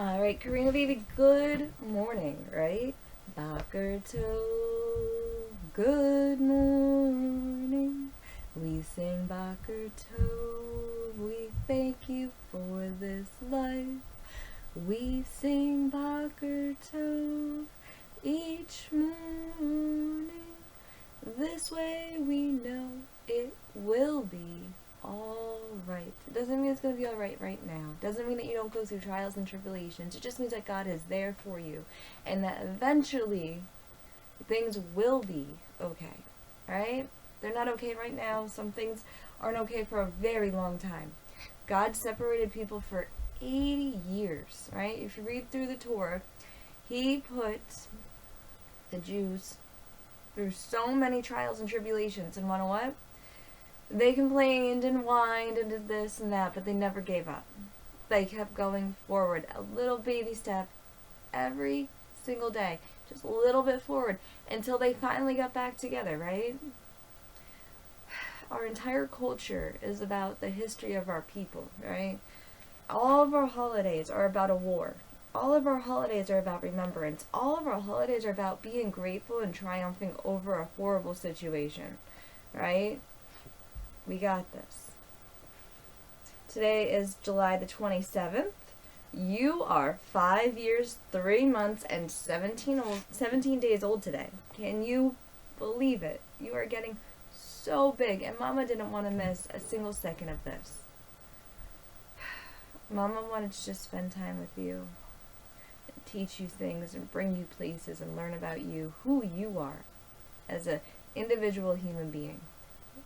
Alright, Karina baby, good morning, right? Backer toe, good morning. We sing Backer toe, we thank you for this life. We sing Backer toe each morning. This way we know it will be alright. It doesn't mean it's going to be alright right now. It doesn't mean that you don't go through trials and tribulations. It just means that God is there for you and that eventually things will be okay. Alright? They're not okay right now. Some things aren't okay for a very long time. God separated people for 80 years, right? If you read through the Torah, He put the Jews through so many trials and tribulations, and wanna what? They complained and whined and did this and that, but they never gave up. They kept going forward, a little baby step every single day, just a little bit forward, until they finally got back together, right? Our entire culture is about the history of our people, right? All of our holidays are about a war. All of our holidays are about remembrance. All of our holidays are about being grateful and triumphing over a horrible situation, right? We got this. Today is July the 27th. You are 5 years, 3 months, and 17 days old today. Can you believe it? You are getting so big, and Mama didn't want to miss a single second of this. Mama wanted to just spend time with you, and teach you things, and bring you places, and learn about you, who you are as an individual human being.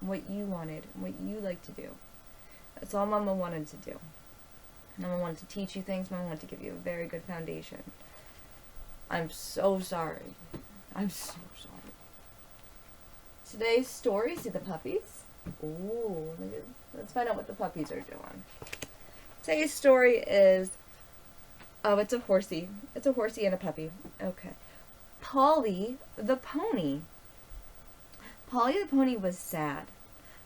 What you wanted, what you like to do. That's all Mama wanted to do. Mama wanted to teach you things. Mama wanted to give you a very good foundation. I'm so sorry. I'm so sorry. Today's story, see the puppies? Ooh, let's find out what the puppies are doing. Today's story is, it's a horsey. It's a horsey and a puppy. Okay. Polly the pony. Polly the pony was sad.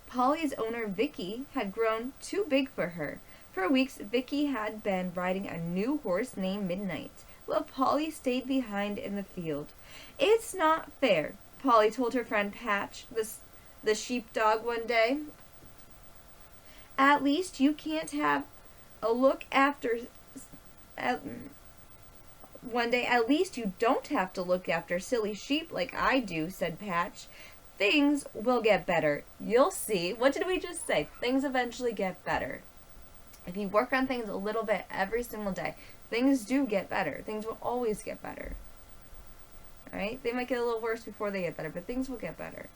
Polly's owner, Vicky, had grown too big for her. For weeks, Vicky had been riding a new horse named Midnight, while Polly stayed behind in the field. "It's not fair," Polly told her friend Patch, the sheepdog, one day. "At least you can't have a look after... One day, at least you don't have to look after silly sheep like I do," said Patch. "Things will get better. You'll see." What did we just say? Things eventually get better. If you work on things a little bit every single day, things do get better. Things will always get better. Alright? They might get a little worse before they get better, but things will get better.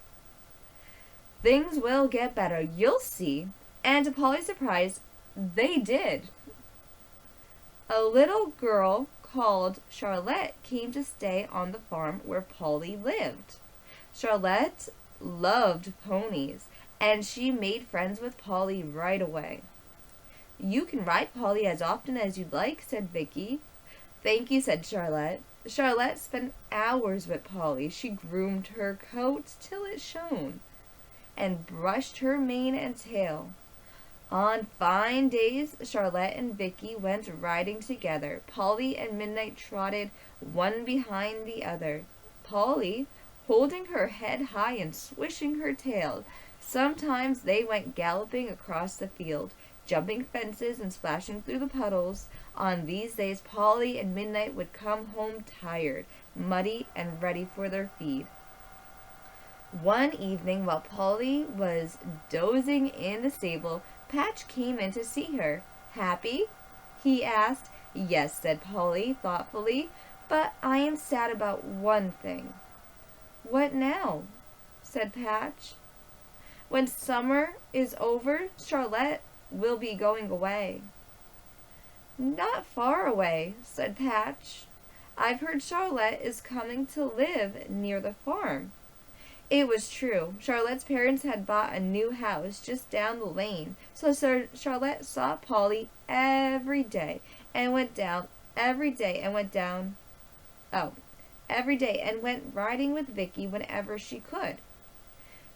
Things will get better. You'll see. And to Polly's surprise, they did. A little girl called Charlotte came to stay on the farm where Polly lived. Charlotte loved ponies, and she made friends with Polly right away. "You can ride Polly as often as you'd like," said Vicky. "Thank you," said Charlotte. Charlotte spent hours with Polly. She groomed her coat till it shone, and brushed her mane and tail. On fine days, Charlotte and Vicky went riding together. Polly and Midnight trotted one behind the other. Polly holding her head high and swishing her tail. Sometimes they went galloping across the field, jumping fences and splashing through the puddles. On these days, Polly and Midnight would come home tired, muddy, and ready for their feed. One evening, while Polly was dozing in the stable, Patch came in to see her. "Happy?" he asked. "Yes," said Polly thoughtfully, "but I am sad about one thing." "What now?" said Patch. "When summer is over, Charlotte will be going away." "Not far away," said Patch. "I've heard Charlotte is coming to live near the farm." It was true. Charlotte's parents had bought a new house just down the lane, so Charlotte saw Polly every day and went riding with Vicky whenever she could.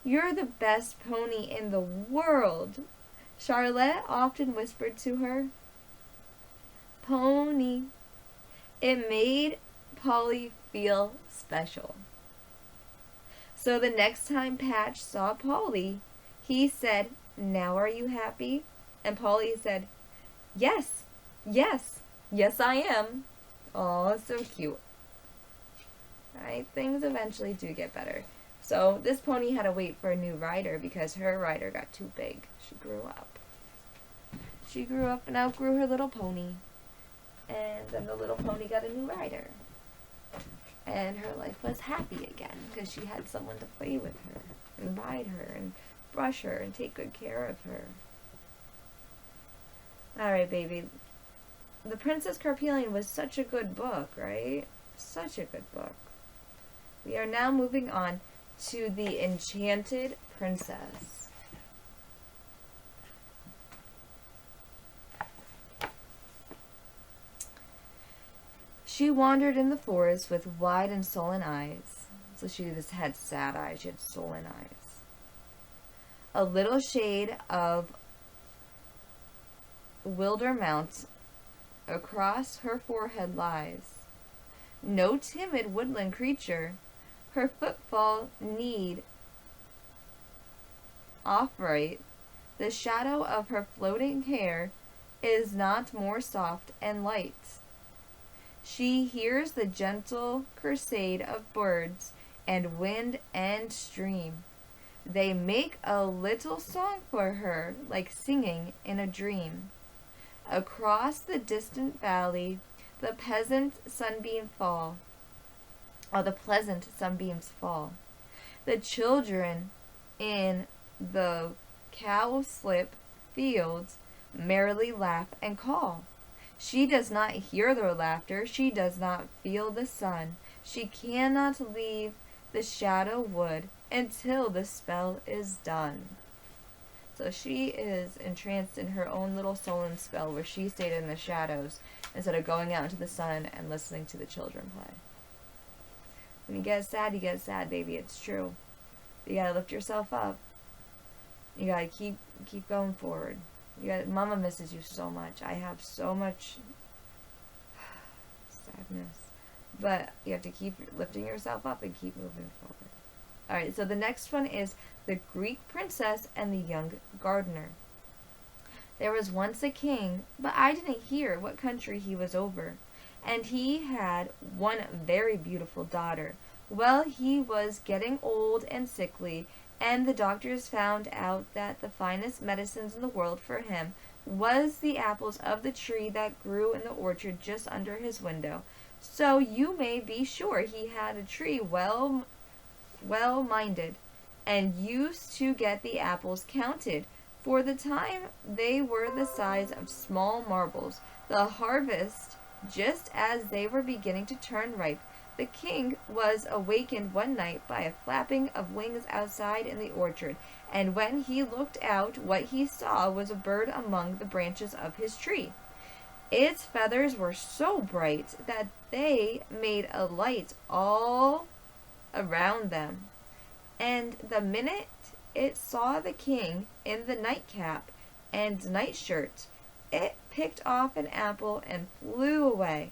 "You're the best pony in the world," Charlotte often whispered to her. "Pony, It made Polly feel special. So the next time Patch saw Polly, he said, "Now are you happy?" And Polly said, "Yes, yes, yes I am." Oh, so cute. Right? Things eventually do get better. So this pony had to wait for a new rider because her rider got too big. She grew up. She grew up and outgrew her little pony. And then the little pony got a new rider. And her life was happy again because she had someone to play with her and ride her and brush her and take good care of her. Alright, baby. The Princess Carpelian was such a good book, right? Such a good book. We are now moving on to the Enchanted Princess. She wandered in the forest with wide and sullen eyes. So she just had sad eyes. She had sullen eyes. A little shade of wildermount across her forehead lies. No timid woodland creature her footfall need off-right. The shadow of her floating hair is not more soft and light. She hears the gentle crusade of birds and wind and stream. They make a little song for her, like singing in a dream. Across the distant valley, the pleasant sunbeams fall. The children in the cowslip fields merrily laugh and call. She does not hear their laughter. She does not feel the sun. She cannot leave the shadow wood until the spell is done. So she is entranced in her own little sullen spell where she stayed in the shadows instead of going out into the sun and listening to the children play. When you get sad, baby. It's true. You gotta lift yourself up. You gotta keep going forward. Mama misses you so much. I have so much sadness. But you have to keep lifting yourself up and keep moving forward. Alright, so the next one is The Greek Princess and the Young Gardener. There was once a king, but I didn't hear what country he was over. And he had one very beautiful daughter. Well, he was getting old and sickly, and the doctors found out that the finest medicines in the world for him was the apples of the tree that grew in the orchard just under his window. So you may be sure he had a tree well-minded, and used to get the apples counted. For the time they were the size of small marbles. The harvest, just as they were beginning to turn ripe, the king was awakened one night by a flapping of wings outside in the orchard, and when he looked out, what he saw was a bird among the branches of his tree. Its feathers were so bright that they made a light all around them, and the minute it saw the king in the nightcap and nightshirt, it picked off an apple and flew away.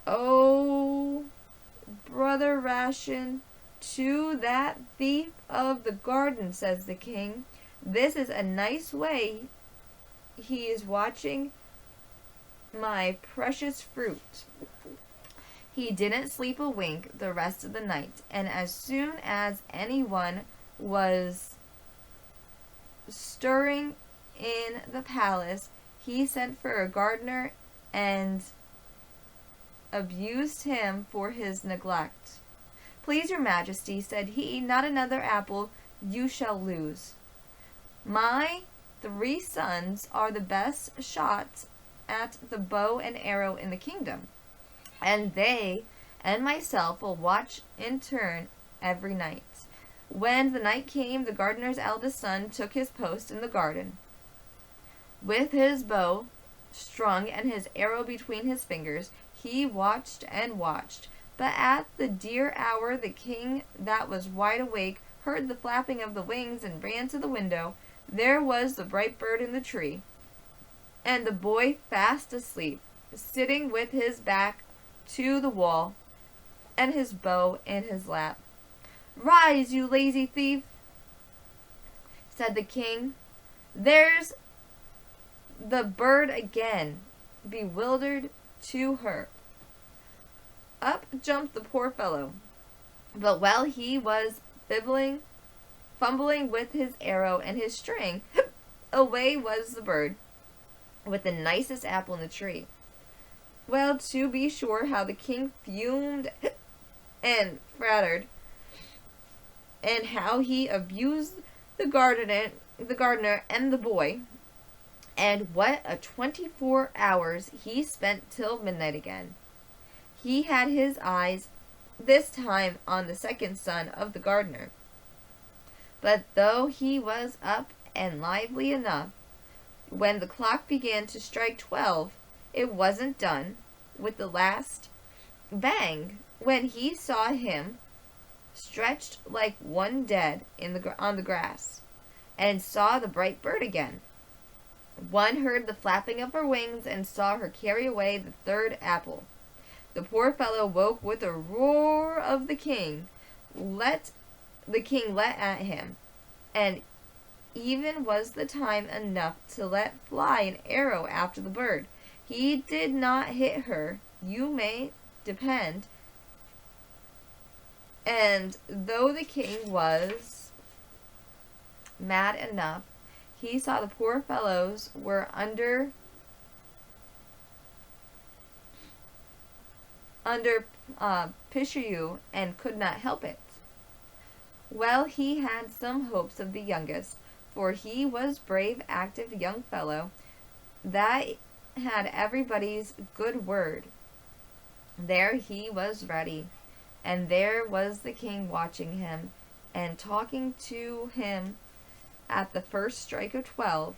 "Oh, brother Ration, to that thief of the garden," says the king. "This is a nice way he is watching my precious fruit." He didn't sleep a wink the rest of the night, and as soon as anyone was stirring in the palace, he sent for a gardener and abused him for his neglect. "Please, your majesty," said he, "not another apple you shall lose. My 3 sons are the best shots at the bow and arrow in the kingdom, and they and myself will watch in turn every night." When the night came, the gardener's eldest son took his post in the garden. With his bow strung and his arrow between his fingers, he watched and watched. But at the dear hour, the king, that was wide awake, heard the flapping of the wings and ran to the window. There was the bright bird in the tree, and the boy fast asleep, sitting with his back to the wall and his bow in his lap. "Rise, you lazy thief," said the king. "There's the bird again," bewildered to her. Up jumped the poor fellow, but while he was fumbling with his arrow and his string, away was the bird with the nicest apple in the tree. Well, to be sure, how the king fumed and frattered, and how he abused the gardener and the boy, and what a 24 hours he spent till midnight again. He had his eyes this time on the second son of the gardener. But though he was up and lively enough, when the clock began to strike 12, it wasn't done with the last bang when he saw him stretched like one dead on the grass, and saw the bright bird again. One heard the flapping of her wings and saw her carry away the third apple. The poor fellow woke with a roar of the king let at him, and even was the time enough to let fly an arrow after the bird. He did not hit her, you may depend, and though the king was mad enough, he saw the poor fellows were under pursuit and could not help it. Well, he had some hopes of the youngest, for he was brave, active young fellow that had everybody's good word. There he was ready, and there was the king watching him and talking to him at the first strike of 12,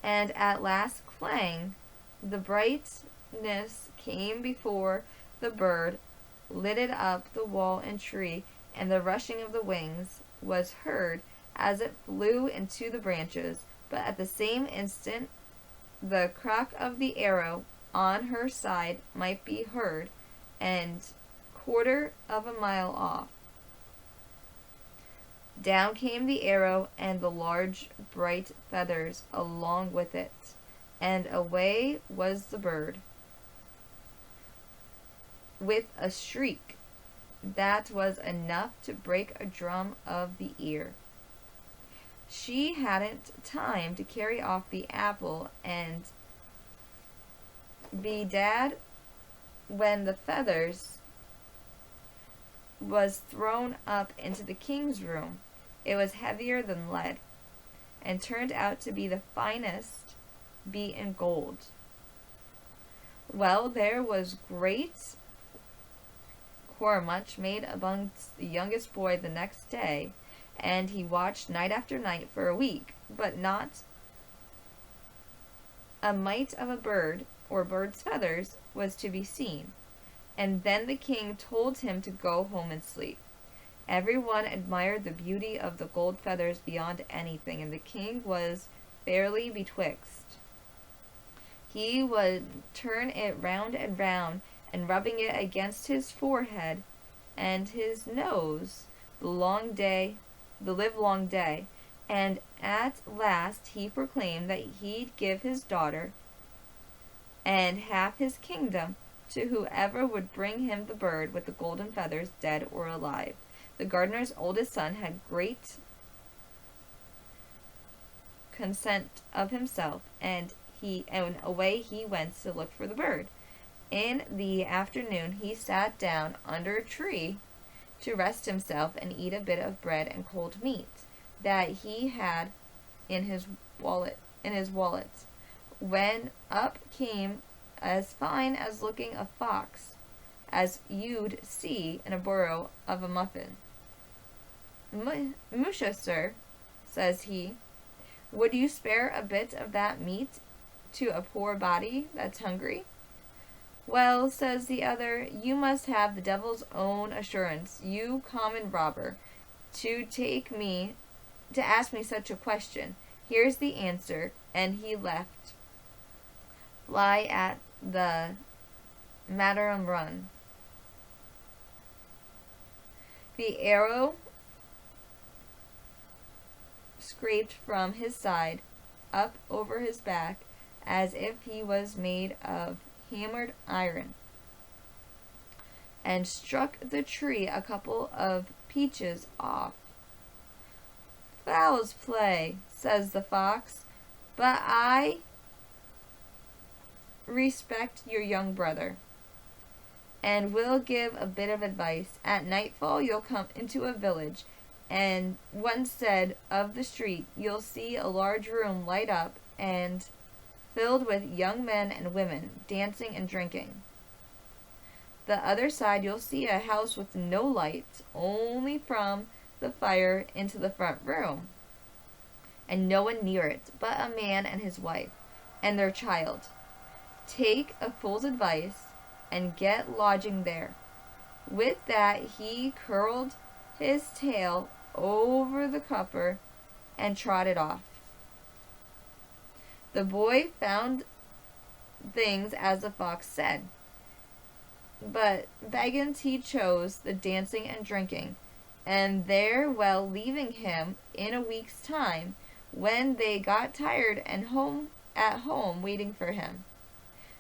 and at last clang, the brightness came before the bird lighted up the wall and tree, and the rushing of the wings was heard as it flew into the branches, but at the same instant the crack of the arrow on her side might be heard, and quarter of a mile off. Down came the arrow and the large bright feathers along with it, and away was the bird with a shriek that was enough to break a drum of the ear. She hadn't time to carry off the apple and bedad when the feathers was thrown up into the king's room. It was heavier than lead, and turned out to be the finest beaten gold. Well, there was great much made amongst the youngest boy the next day, and he watched night after night for a week, but not a mite of a bird or bird's feathers was to be seen. And then the king told him to go home and sleep. Everyone admired the beauty of the gold feathers beyond anything, and the king was fairly betwixt. He would turn it round and round, and rubbing it against his forehead and his nose the livelong day, and at last he proclaimed that he'd give his daughter and half his kingdom to whoever would bring him the bird with the golden feathers, dead or alive. The gardener's oldest son had great consent of himself, and away he went to look for the bird. In the afternoon he sat down under a tree to rest himself and eat a bit of bread and cold meat that he had in his wallet, when up came as fine as looking a fox as you'd see in a burrow of a muffin. "Musha, sir," says he, "would you spare a bit of that meat to a poor body that's hungry?" "Well," says the other, "you must have the devil's own assurance, you common robber, to ask me such a question. Here's the answer," and he left fly at the Matteram run. The arrow scraped from his side up over his back as if he was made of hammered iron, and struck the tree a couple of peaches off. Foul's play, says the fox, but I respect your young brother, and will give a bit of advice. At nightfall you'll come into a village, and one side of the street you'll see a large room light up and filled with young men and women dancing and drinking. The other side you'll see a house with no light, only from the fire into the front room, and no one near it but a man and his wife and their child. Take a fool's advice and get lodging there. With that he curled his tail over the copper and trotted off. The boy found things as the fox said, but beggins he chose the dancing and drinking, and there, well, leaving him in a week's time, when they got tired and at home waiting for him.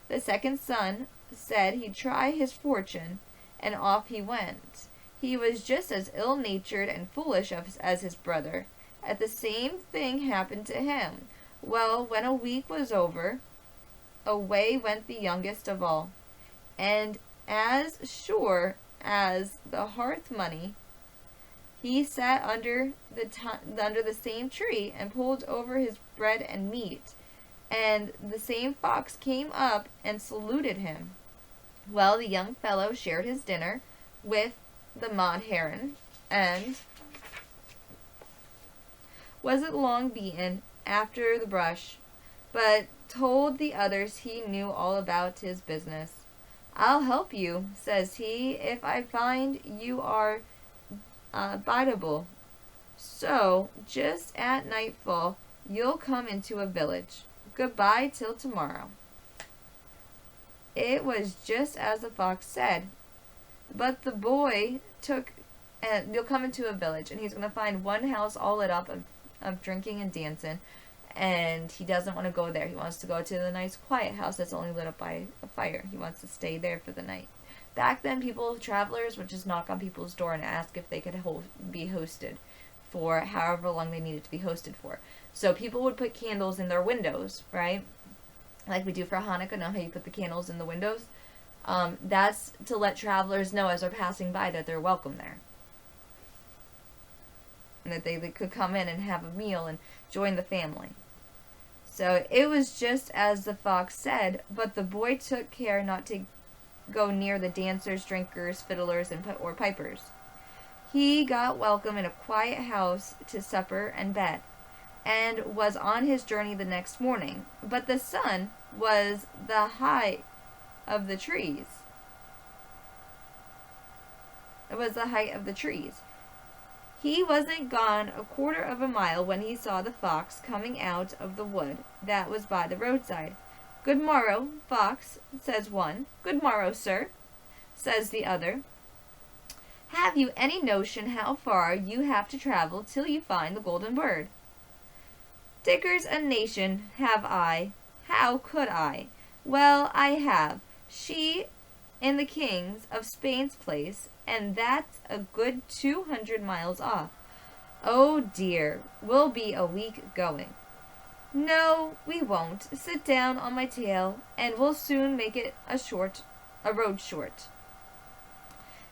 The second son said he'd try his fortune, and off he went. He was just as ill-natured and foolish as his brother. And the same thing happened to him. Well, when a week was over, away went the youngest of all, and as sure as the hearth money, he sat under the same tree and pulled over his bread and meat, and the same fox came up and saluted him. Well, the young fellow shared his dinner with the mod heron, and wasn't long beaten after the brush, but told the others he knew all about his business. I'll help you, says he, if I find you are biteable. So, just at nightfall, you'll come into a village. Goodbye till tomorrow. It was just as the fox said, but the boy you'll come into a village, and he's going to find one house all lit up of drinking and dancing, and he doesn't want to go there. He wants to go to the nice quiet house that's only lit up by a fire. He wants to stay there for the night. Back then, travelers would just knock on people's door and ask if they could be hosted for however long they needed to be hosted for. So people would put candles in their windows, right? Like we do for Hanukkah, know how you put the candles in the windows? That's to let travelers know as they're passing by that they're welcome there. And that they could come in and have a meal and join the family. So it was just as the fox said, but the boy took care not to go near the dancers, drinkers, fiddlers, or pipers. He got welcome in a quiet house to supper and bed, and was on his journey the next morning. But the sun was the height of the trees. It was the height of the trees. He wasn't gone a quarter of a mile when he saw the fox coming out of the wood that was by the roadside. Good morrow, fox, says one. Good morrow, sir, says the other. Have you any notion how far you have to travel till you find the golden bird? Dickers a nation have I. How could I? Well, I have. She in the king's of Spain's place, and that's a good 200 miles off. Oh dear, we'll be a week going. No, we won't. Sit down on my tail, and we'll soon make it a road short.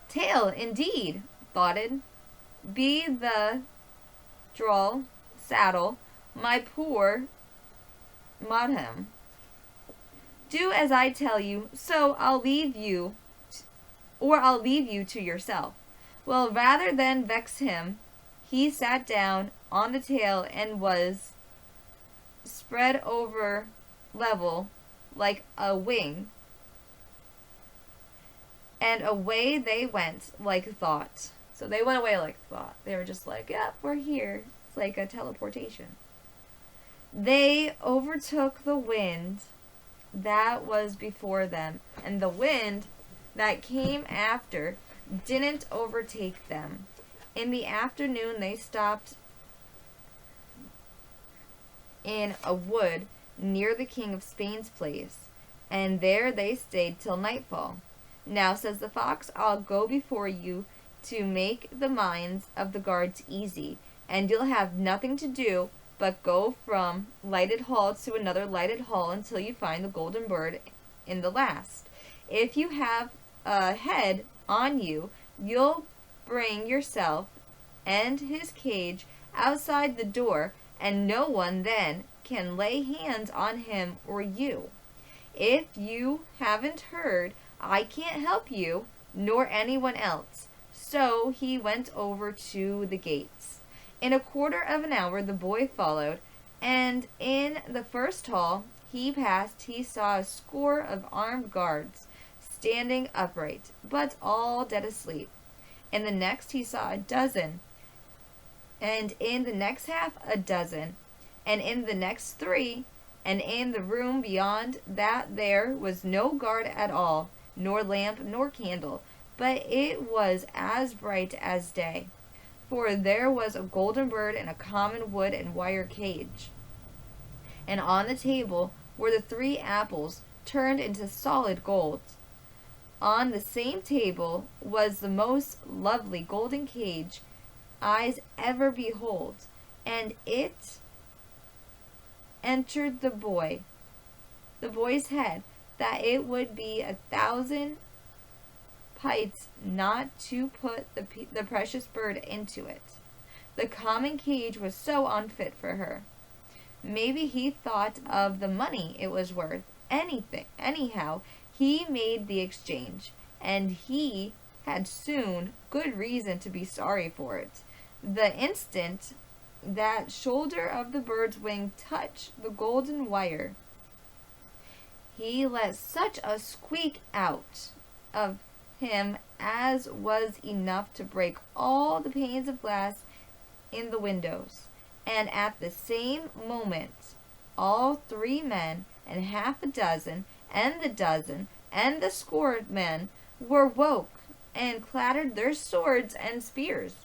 Tail, indeed, thoughted. Be the drawl, saddle, my poor Modham. Do as I tell you, so I'll leave you to yourself. Well, rather than vex him, he sat down on the tail and was spread over level like a wing, and away they went like thought. So they went away like thought. They were just like, yep, we're here. It's like a teleportation. They overtook the wind that was before them, and the wind that came after didn't overtake them. In the afternoon they stopped in a wood near the King of Spain's place, and there they stayed till nightfall. Now, says the fox, I'll go before you to make the minds of the guards easy, and you'll have nothing to do but go from lighted hall to another lighted hall until you find the golden bird in the last. If you have a head on you, you'll bring yourself and his cage outside the door, and no one then can lay hands on him or you. If you haven't heard, I can't help you, nor anyone else. So he went over to the gates. In a quarter of an hour the boy followed, and in the first hall he passed he saw a score of armed guards standing upright, but all dead asleep. In the next he saw a dozen, and in the next half a dozen, and in the next three, and in the room beyond that there was no guard at all, nor lamp nor candle, but it was as bright as day. For there was a golden bird in a common wood and wire cage. And on the table were the 3 apples turned into solid gold. On the same table was the most lovely golden cage eyes ever behold, and it entered the boy's head, that it would be 1,000 pities not to put the precious bird into it. The common cage was so unfit for her. Maybe he thought of the money it was worth. Anyhow, he made the exchange, and he had soon good reason to be sorry for it. The instant that shoulder of the bird's wing touched the golden wire, he let such a squeak out of him as was enough to break all the panes of glass in the windows. And at the same moment all 3 men, and half a dozen, and the dozen, and the score men were woke, and clattered their swords and spears.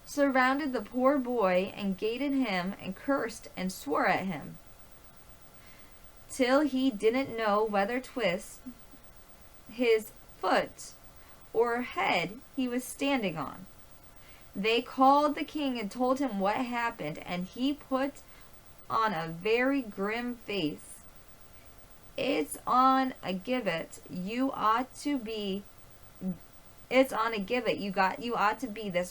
Surrounded the poor boy, and gated him, and cursed and swore at him, till he didn't know whether twist his foot or head he was standing on. They called the king and told him what happened, and he put on a very grim face. It's on a gibbet you ought to be this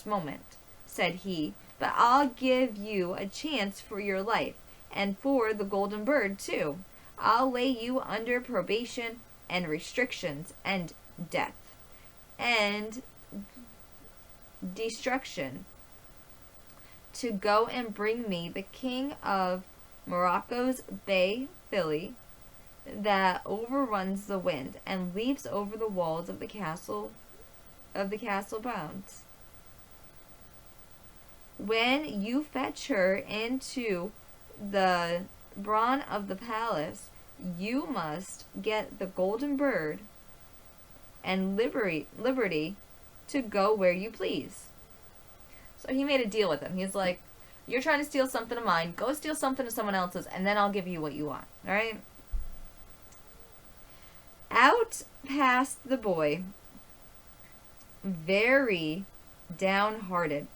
moment, said he, but I'll give you a chance for your life, and for the golden bird too. I'll lay you under probation and restrictions and death and destruction to go and bring me the king of Morocco's bay filly that overruns the wind and leaps over the walls of the castle bounds. When you fetch her into the brawn of the palace, you must get the golden bird and liberty to go where you please. So he made a deal with him. He's like, you're trying to steal something of mine, go steal something of someone else's, and then I'll give you what you want. Alright? Out passed the boy, very downhearted.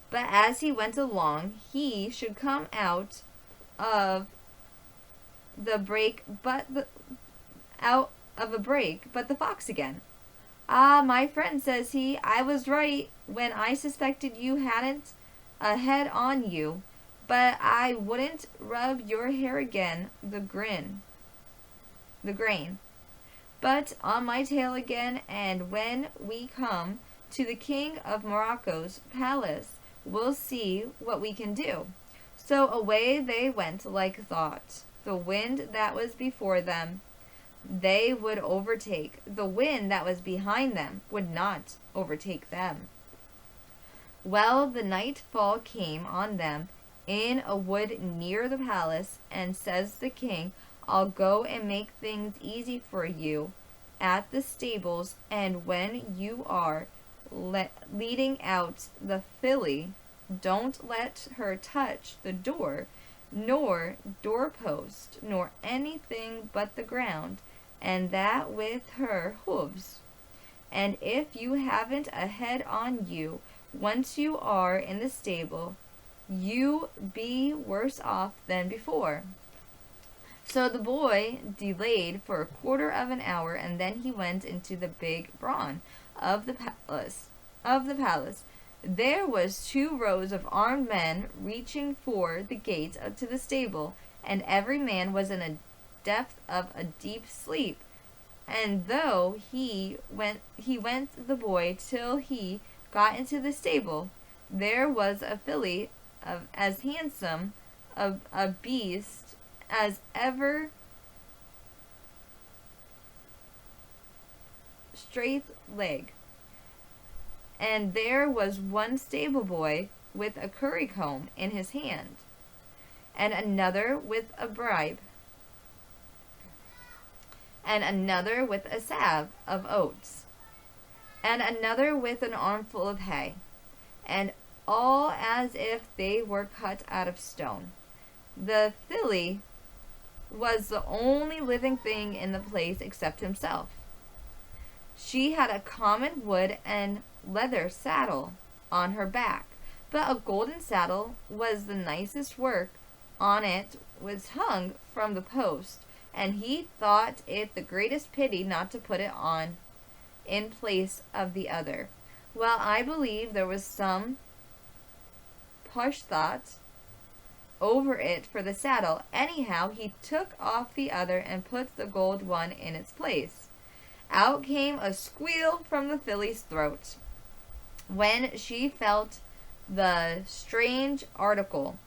But as he went along, he should come out of the break, but the fox again. Ah, my friend, says he, I was right when I suspected you hadn't a head on you, but I wouldn't rub your hair again the grain, but on my tail again, and when we come to the king of Morocco's palace, we'll see what we can do. So away they went like thought. The wind that was before them they would overtake. The wind that was behind them would not overtake them. Well, the nightfall came on them in a wood near the palace, and says the king, I'll go and make things easy for you at the stables, and when you are leading out the filly, don't let her touch the door, nor doorpost, nor anything but the ground, and that with her hooves. And if you haven't a head on you, once you are in the stable, you be worse off than before. So the boy delayed for a quarter of an hour, and then he went into the big brawn of the palace. There was 2 rows of armed men reaching for the gate to the stable, and every man was in a depth of a deep sleep. And though he went the boy till he got into the stable, there was a filly of as handsome a beast as ever straight leg. And there was one stable boy with a currycomb in his hand, and another with a bribe, and another with a salve of oats, and another with an armful of hay, and all as if they were cut out of stone. The filly was the only living thing in the place except himself. She had a common wood and leather saddle on her back, but a golden saddle was the nicest work on it was hung from the post, and he thought it the greatest pity not to put it on in place of the other. Well, I believe there was some push thought over it for the saddle. Anyhow, he took off the other and put the gold one in its place. Out came a squeal from the filly's throat when she felt the strange article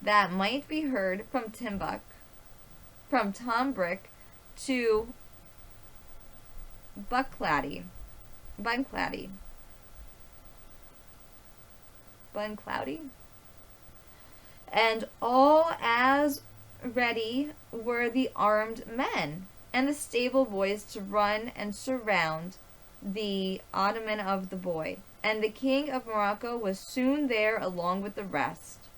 that might be heard from Tombrick to Bunclady, and all as ready were the armed men and the stable boys to run and surround the ottoman of the boy. And the king of Morocco was soon there along with the rest,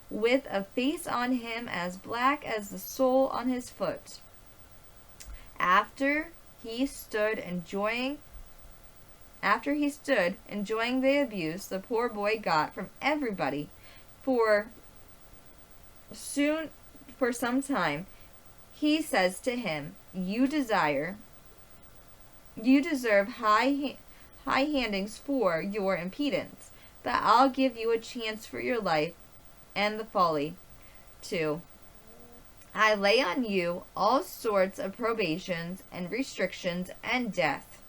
with a face on him as black as the sole on his foot. After he stood enjoying the abuse the poor boy got from everybody for some time, he says to him, You deserve high handings for your impudence, but I'll give you a chance for your life and the folly, too. I lay on you all sorts of probations and restrictions and death.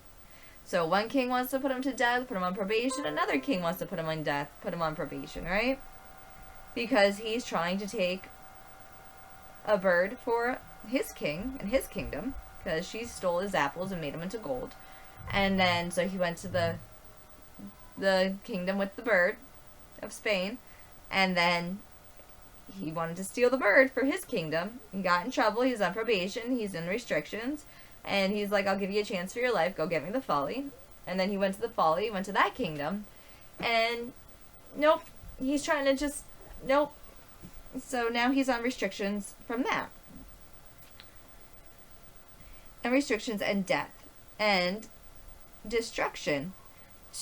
So one king wants to put him to death, put him on probation. Another king wants to put him on death, put him on probation, right? Because he's trying to take a bird for his king and his kingdom, because she stole his apples and made them into gold. And then so he went to the kingdom with the bird of Spain, and then he wanted to steal the bird for his kingdom. He got in trouble. He's on probation. He's in restrictions. And he's like, I'll give you a chance for your life. Go get me the folly. And then he went to the folly. He went to that kingdom. And nope. He's trying to just, nope. So now he's on restrictions from that. And restrictions and death. And destruction.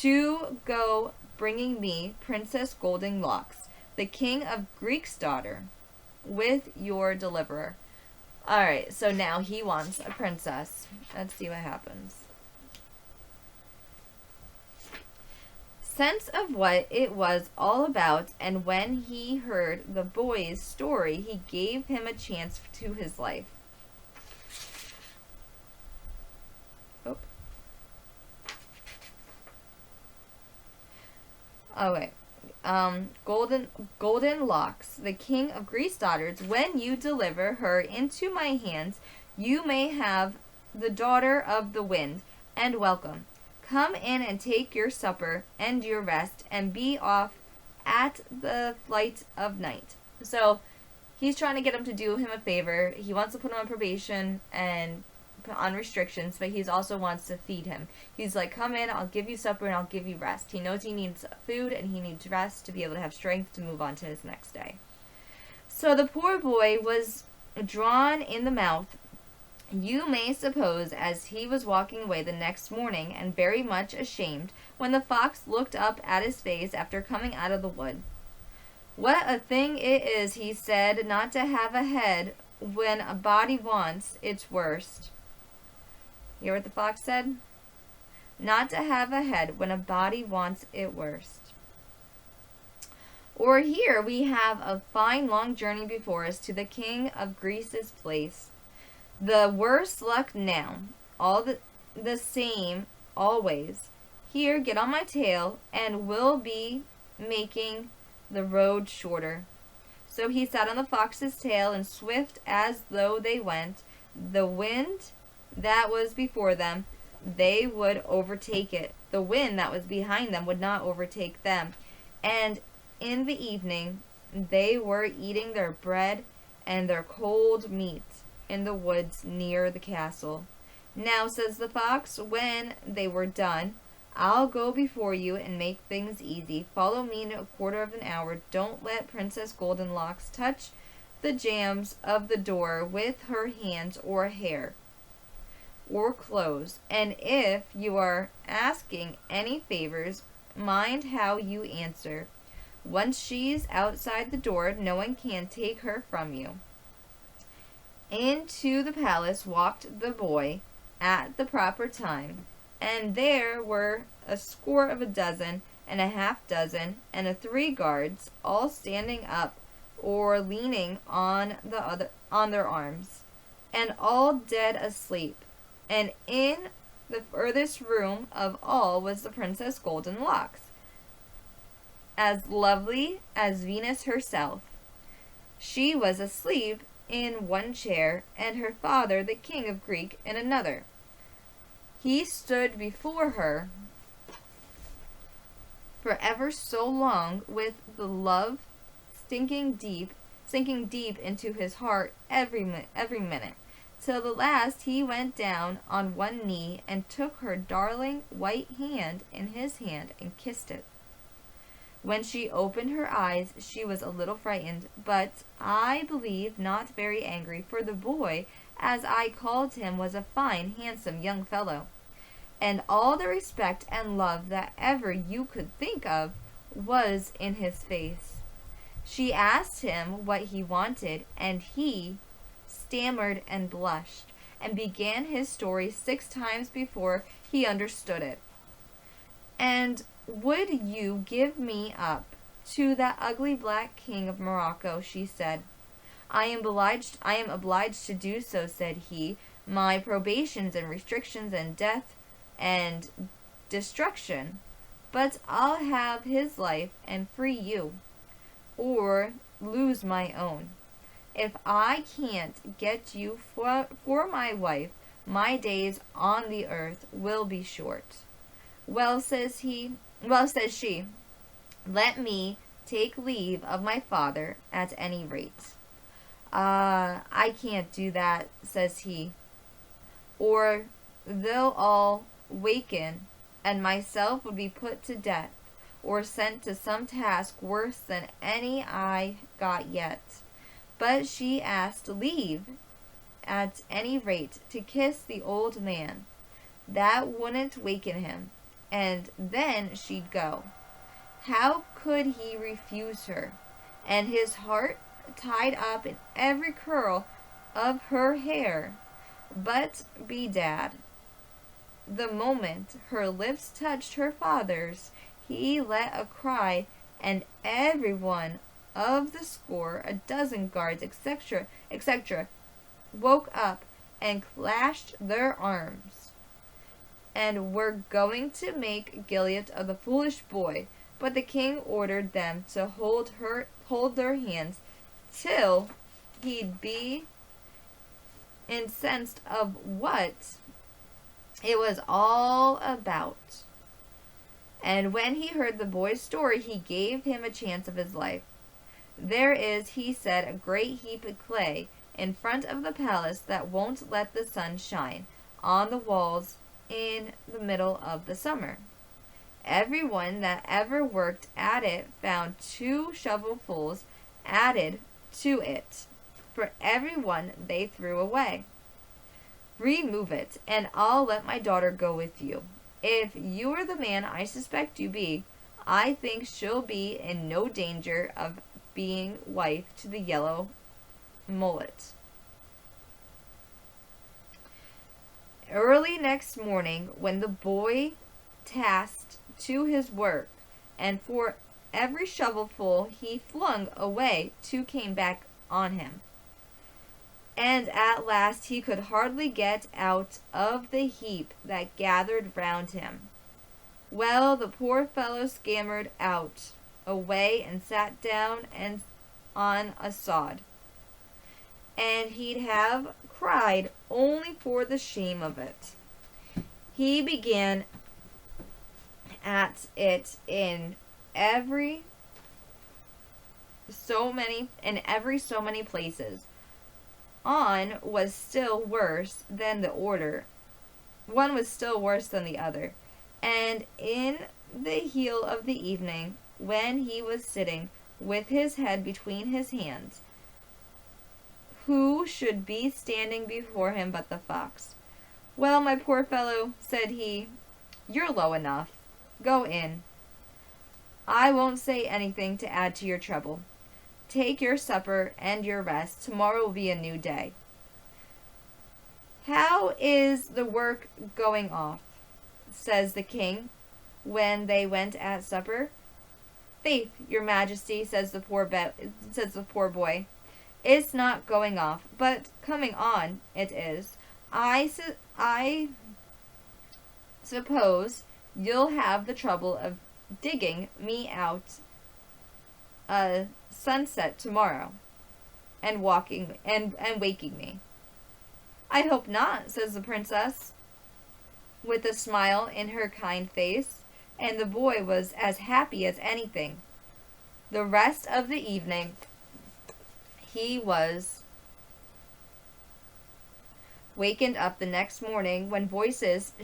To go bringing me Princess Golden Locks, the king of Greek's daughter, with your deliverer. Alright, so now he wants a princess. Let's see what happens. Sense of what it was all about, and when he heard the boy's story, he gave him a chance to his life. Oh. Okay. Golden Locks, the king of Greece daughters, when you deliver her into my hands, you may have the daughter of the wind, and welcome. Come in and take your supper and your rest, and be off at the light of night. So he's trying to get him to do him a favor. He wants to put him on probation and on restrictions, but he also wants to feed him. He's like, come in, I'll give you supper, and I'll give you rest. He knows he needs food, and he needs rest to be able to have strength to move on to his next day. So the poor boy was drawn in the mouth, you may suppose, as he was walking away the next morning, and very much ashamed, when the fox looked up at his face after coming out of the wood. What a thing it is, he said, not to have a head when a body wants its worst. You hear what the fox said? Not to have a head when a body wants it worst. Or here we have a fine long journey before us to the king of Greece's place. The worse luck now, all the same, always. Here, get on my tail, and we'll be making the road shorter. So he sat on the fox's tail, and swift as though they went, the wind that was before them, they would overtake it. The wind that was behind them would not overtake them. And in the evening, they were eating their bread and their cold meat in the woods near the castle. Now, says the fox, when they were done, I'll go before you and make things easy. Follow me in a quarter of an hour. Don't let Princess Goldenlocks touch the jambs of the door with her hands or hair or clothes. And if you are asking any favors, mind how you answer. Once she's outside the door, no one can take her from you. Into the palace walked the boy at the proper time, and there were a score of a dozen and a half dozen and 3 guards, all standing up or leaning on their arms, and all dead asleep. And in the furthest room of all was the Princess Goldenlocks, as lovely as Venus herself. She was asleep in one chair, and her father, the king of Greece, in another. He stood before her for ever so long, with the love sinking deep into his heart every minute, till the last he went down on one knee and took her darling white hand in his hand and kissed it. When she opened her eyes, she was a little frightened, but I believe not very angry, for the boy, as I called him, was a fine, handsome young fellow, and all the respect and love that ever you could think of was in his face. She asked him what he wanted, and he stammered and blushed, and began his story 6 times before he understood it. And would you give me up to that ugly black king of Morocco? She said. I am obliged to do so, said he. My probations and restrictions and death and destruction. But I'll have his life and free you, or lose my own. If I can't get you for my wife, my days on the earth will be short. Well, says she, let me take leave of my father at any rate. I can't do that, says he, or they'll all waken, and myself would be put to death, or sent to some task worse than any I got yet. But she asked leave, at any rate, to kiss the old man. That wouldn't waken him, and then she'd go. How could he refuse her? And his heart tied up in every curl of her hair. But bedad, the moment her lips touched her father's, he let a cry, and every one of the score, a dozen guards, etc., woke up and clashed their arms, and were going to make Gilead of the foolish boy. But the king ordered them to hold their hands till he'd be incensed of what it was all about. And when he heard the boy's story, he gave him a chance of his life. There is, he said, a great heap of clay in front of the palace that won't let the sun shine. on the walls in the middle of the summer. Everyone that ever worked at it found 2 shovelfuls added to it for every one they threw away. Remove it, and I'll let my daughter go with you. If you are the man I suspect you be, I think she'll be in no danger of being wife to the yellow mullet. Early next morning, when the boy tasked to his work, and for every shovelful he flung away 2 came back on him, and at last he could hardly get out of the heap that gathered round him. Well, the poor fellow scampered out, away, and sat down and on a sod, and he'd have cried only for the shame of it. He began at it in every so many places. On was still worse than the order. One was still worse than the other. And in the heel of the evening, when he was sitting with his head between his hands, who should be standing before him but the fox? Well, my poor fellow, said he, you're low enough. Go in. I won't say anything to add to your trouble. Take your supper and your rest. Tomorrow will be a new day. How is the work going off? Says the king, when they went at supper. Faith, your majesty, says the poor boy, it's not going off, but coming on it is. I suppose you'll have the trouble of digging me out a sunset tomorrow and waking me. I hope not, says the princess, with a smile in her kind face, and the boy was as happy as anything. The rest of the evening he was wakened up the next morning when voices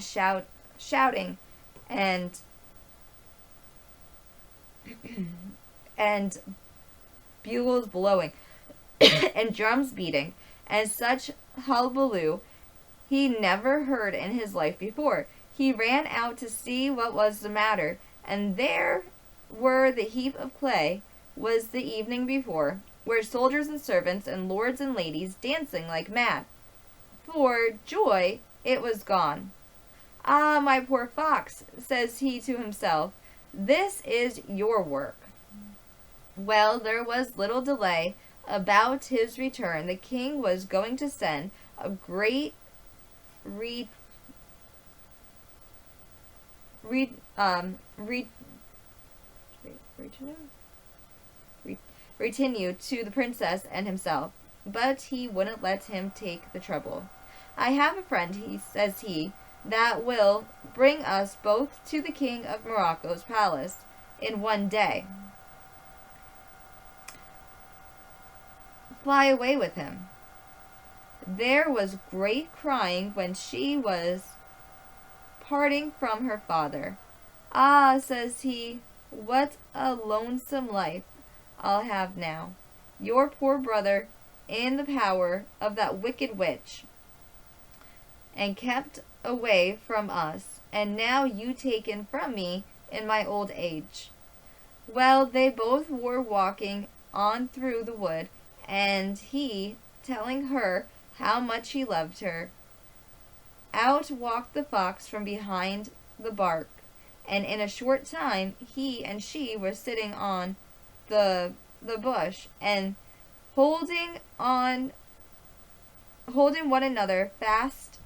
shouting and and bugles blowing and drums beating and such hullabaloo he never heard in his life before. He ran out to see what was the matter, and there were the heap of clay was the evening before, where soldiers and servants and lords and ladies dancing like mad. For joy it was gone. Ah, my poor fox, says he to himself, this is your work. Well, there was little delay about his return. The king was going to send a great retinue to the princess and himself, but he wouldn't let him take the trouble. I have a friend, says he, that will bring us both to the king of Morocco's palace in one day. Fly away with him. There was great crying when she was parting from her father. Ah, says he, what a lonesome life I'll have now. Your poor brother in the power of that wicked witch, and kept away from us, and now you taken from me in my old age. Well, they both were walking on through the wood, and he telling her how much he loved her. Out walked the fox from behind the bark, and in a short time he and she were sitting on the bush, and holding one another fast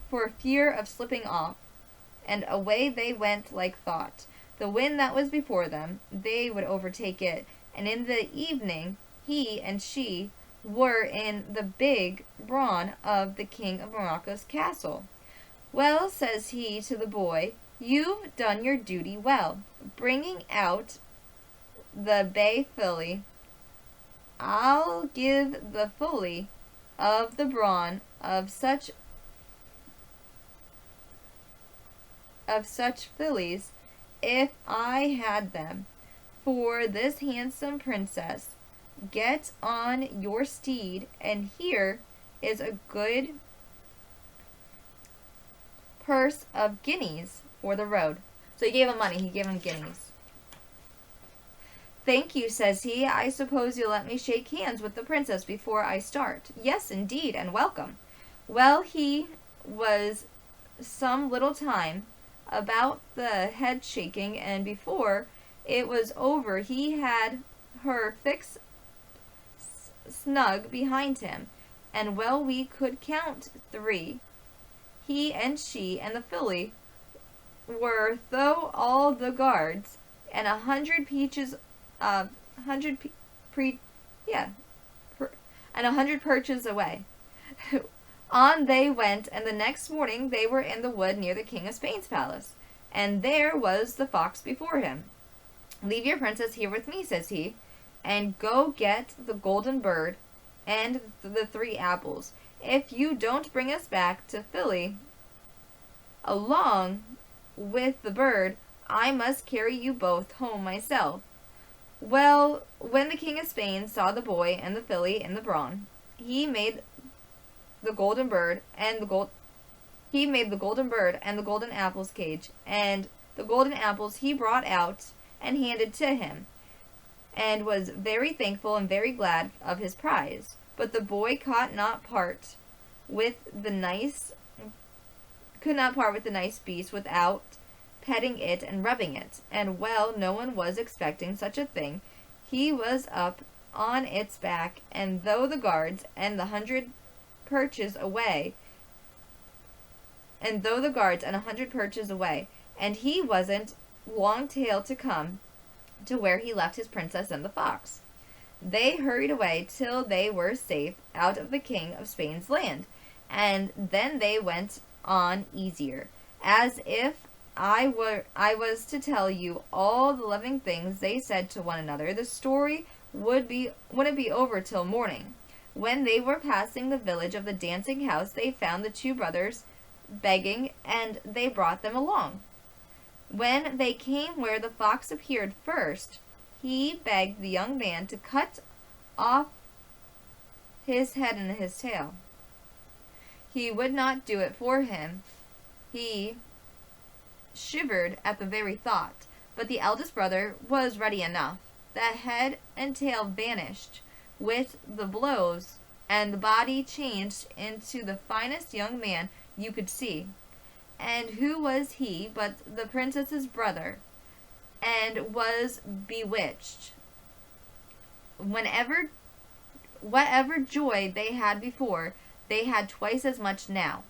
for fear of slipping off. And away they went like thought. The wind that was before them, they would overtake it, and in the evening he and she were in the big brawn of the king of Morocco's castle. Well, says he to the boy, you've done your duty well, bringing out the bay filly. I'll give the fully of the brawn of such of such fillies if I had them. For this handsome princess, get on your steed, and here is a good purse of guineas for the road. So he gave him money. He gave him guineas. Thank you, says he. I suppose you'll let me shake hands with the princess before I start. Yes, indeed, and welcome. Well, he was some little time about the head shaking, and before it was over he had her fixed snug behind him, and well we could count 3. He and she and the filly were though all the guards and 100 peaches and 100 perches away. On they went, and the next morning they were in the wood near the King of Spain's palace, and there was the fox before him. Leave your princess here with me, says he, and go get the golden bird and the 3 apples. If you don't bring us back to Philly along with the bird, I must carry you both home myself. Well, when the King of Spain saw the boy and the filly in the brawn, he made the golden bird and the golden apples cage, and the golden apples he brought out and handed to him, and was very thankful and very glad of his prize. But the boy could not part with the nice beast without petting it and rubbing it, and well, no one was expecting such a thing. He was up on its back, and though the guards and 100 perches away, and he wasn't long tail to come to where he left his princess and the fox. They hurried away till they were safe out of the King of Spain's land, and then they went on easier, as if I was to tell you all the loving things they said to one another. The story wouldn't be over till morning. When they were passing the village of the dancing house, they found the 2 brothers begging, and they brought them along. When they came where the fox appeared first, he begged the young man to cut off his head and his tail. He would not do it for him. He shivered at the very thought, but the eldest brother was ready enough. The head and tail vanished with the blows, and the body changed into the finest young man you could see. And who was he but the princess's brother, and was bewitched. Whatever joy they had before, they had twice as much now.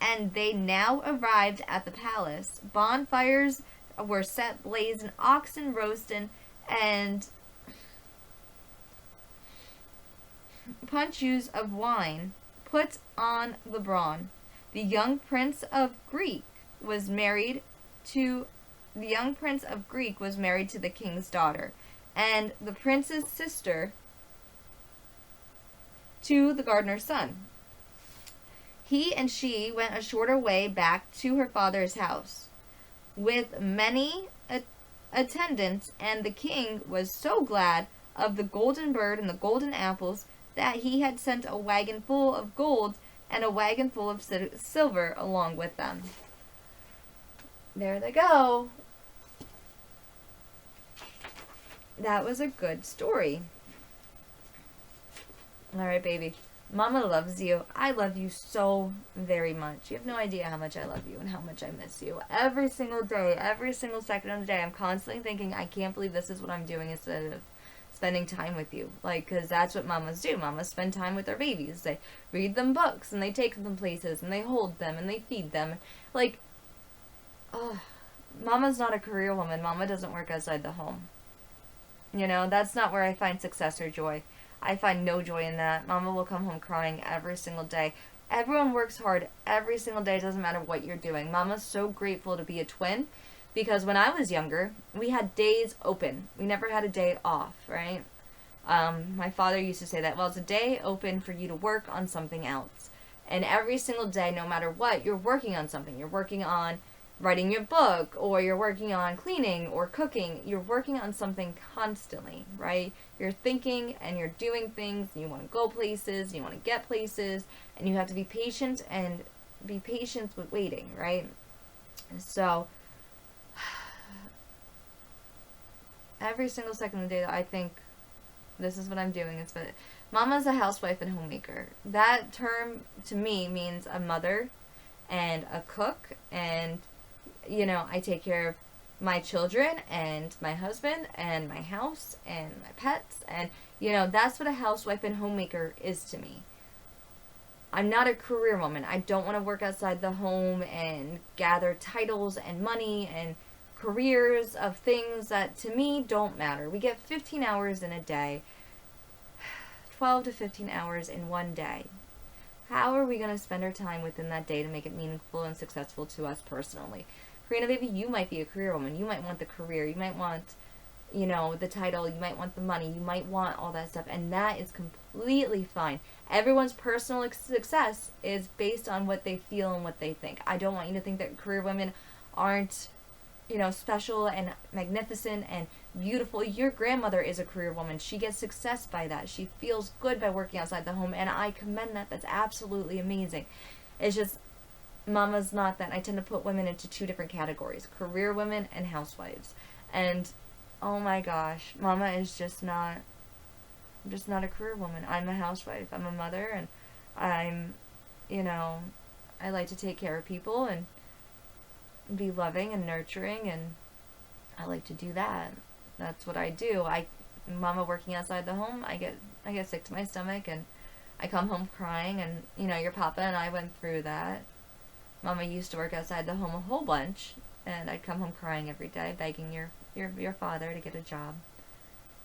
And they now arrived at the palace. Bonfires were set blazing, oxen roasting, and puncheons of wine put on the brawn. The young prince of Greek was married to the king's daughter, and the prince's sister to the gardener's son. He and she went a shorter way back to her father's house, with many attendants, and the king was so glad of the golden bird and the golden apples that he had sent a wagon full of gold and a wagon full of silver along with them. There they go. That was a good story. Alright, baby. Mama loves you. I love you so very much. You have no idea how much I love you and how much I miss you. Every single day, every single second of the day, I'm constantly thinking, I can't believe this is what I'm doing instead of spending time with you. Like, because that's what mamas do. Mamas spend time with their babies. They read them books, and they take them places, and they hold them, and they feed them. Like, oh, Mama's not a career woman. Mama doesn't work outside the home. You know, that's not where I find success or joy. I find no joy in that. Mama will come home crying every single day. Everyone works hard every single day. It doesn't matter what you're doing. Mama's so grateful to be a twin, because when I was younger, we had days open. We never had a day off, right? My father used to say that, well, it's a day open for you to work on something else. And every single day, no matter what, you're working on something. You're working on writing your book, or you're working on cleaning or cooking. You're working on something constantly, right? You're thinking and you're doing things, and you want to go places, you want to get places, and you have to be patient and be patient with waiting, right? So every single second of the day, I think this is what I'm doing. It's but Mama's a housewife and homemaker. That term to me means a mother and a cook, and I take care of my children and my husband and my house and my pets, and that's what a housewife and homemaker is to me. I'm not a career woman. I don't want to work outside the home and gather titles and money and careers of things that to me don't matter. We get 15 hours in a day, 12 to 15 hours in one day. How are we going to spend our time within that day to make it meaningful and successful to us personally? Karina, baby, you might be a career woman. You might want the career. You might want, the title. You might want the money. You might want all that stuff. And that is completely fine. Everyone's personal success is based on what they feel and what they think. I don't want you to think that career women aren't, special and magnificent and beautiful. Your grandmother is a career woman. She gets success by that. She feels good by working outside the home, and I commend that. That's absolutely amazing. It's just, Mama's not that. I tend to put women into two different categories: career women and housewives. And oh my gosh, Mama is just not, I'm just not a career woman. I'm a housewife. I'm a mother, and I'm, I like to take care of people and be loving and nurturing, and I like to do that. That's what I do. Mama working outside the home, I get sick to my stomach, and I come home crying, and your papa and I went through that. Mama used to work outside the home a whole bunch, and I'd come home crying every day, begging your father to get a job.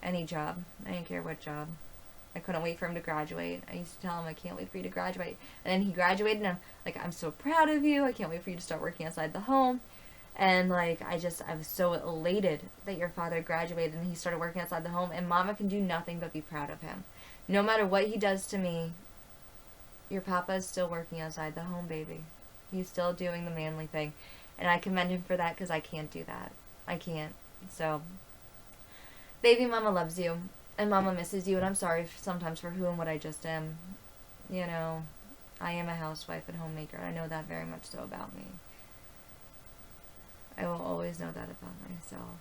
Any job. I didn't care what job. I couldn't wait for him to graduate. I used to tell him, I can't wait for you to graduate. And then he graduated, and I'm like, I'm so proud of you. I can't wait for you to start working outside the home. And I was so elated that your father graduated and he started working outside the home. And Mama can do nothing but be proud of him. No matter what he does to me, your papa is still working outside the home, baby. He's still doing the manly thing. And I commend him for that, because I can't do that. I can't. So, baby, Mama loves you. And Mama misses you, and I'm sorry sometimes for who and what I just am. I am a housewife and homemaker. I know that very much so about me. I will always know that about myself.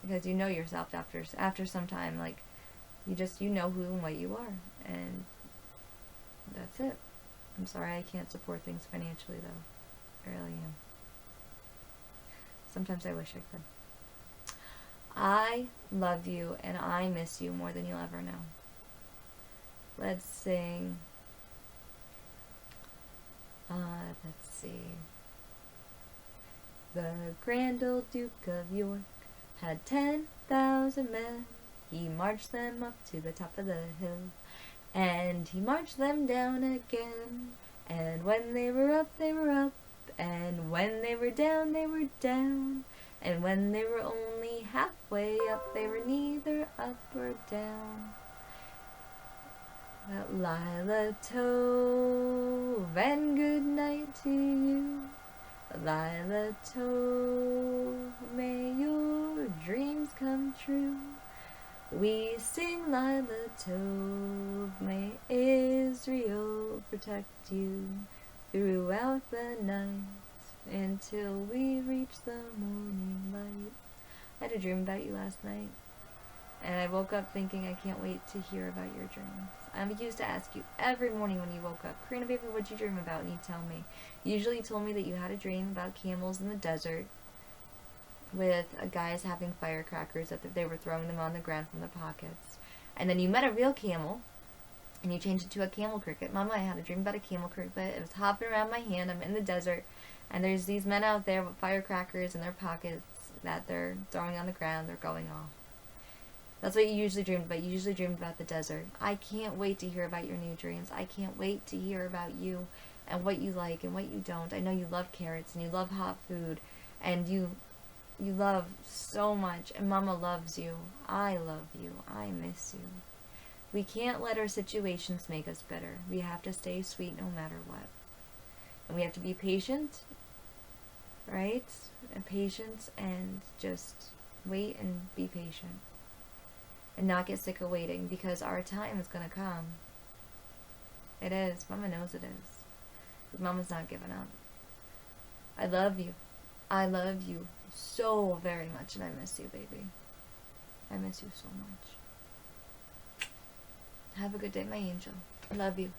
Because you know yourself after some time, you know who and what you are. And that's it. I'm sorry I can't support things financially, though. I really am. Sometimes I wish I could. I love you, and I miss you more than you'll ever know. Let's sing. Let's see. The grand old Duke of York had 10,000 men. He marched them up to the top of the hill, and he marched them down again. And when they were up, they were up, and when they were down, they were down. And when they were only halfway up, they were neither up or down. But Lila Tove, and good night to you. Lila Tove, may your dreams come true. We sing Lila Tove, may Israel protect you throughout the night, until we reach the morning light. I had a dream about you last night, and I woke up thinking I can't wait to hear about your dreams. I used to ask you every morning when you woke up, Karina, baby, what'd you dream about? And you'd tell me. Usually you told me that you had a dream about camels in the desert with guys having firecrackers, that they were throwing them on the ground from their pockets. And then you met a real camel, and you changed it to a camel cricket. Mama, I had a dream about a camel cricket. It was hopping around my hand. I'm in the desert, and there's these men out there with firecrackers in their pockets that they're throwing on the ground. They're going off. That's what you usually dreamed about. You usually dreamed about the desert. I can't wait to hear about your new dreams. I can't wait to hear about you and what you like and what you don't. I know you love carrots and you love hot food, and you love so much, and Mama loves you. I love you. I miss you. We can't let our situations make us bitter. We have to stay sweet no matter what. And we have to be patient, right? And patience, and just wait and be patient. And not get sick of waiting, because our time is going to come. It is. Mama knows it is. Because Mama's not giving up. I love you. I love you so very much, and I miss you, baby. I miss you so much. Have a good day, my angel. I love you.